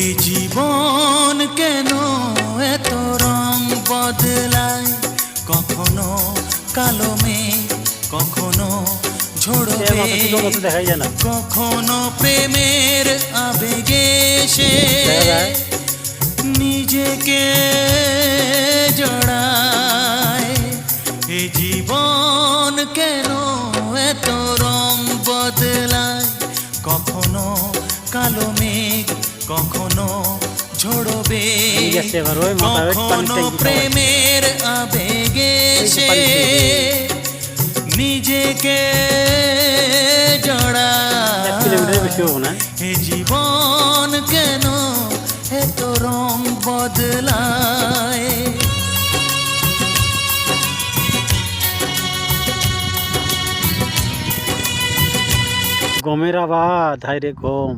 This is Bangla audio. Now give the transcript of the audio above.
এই জীবন কেন এত রং বদলায়, কখনো কালো মেঘ, কখনো ঝোড়ো মেঘ, কখনো প্রেমের আবেগে সে নিজেকে জড়ায়। এই জীবন কেন এত রং বদলায়, কখনো কালো মেঘ, কখনো ঝোড়ো মেঘ, কখনো প্রেমের আবেগে সে নিজেকে জড়ায়। এই জীবন কেন এত রং বদলায়। গমের আবাদ, হায় রে গম।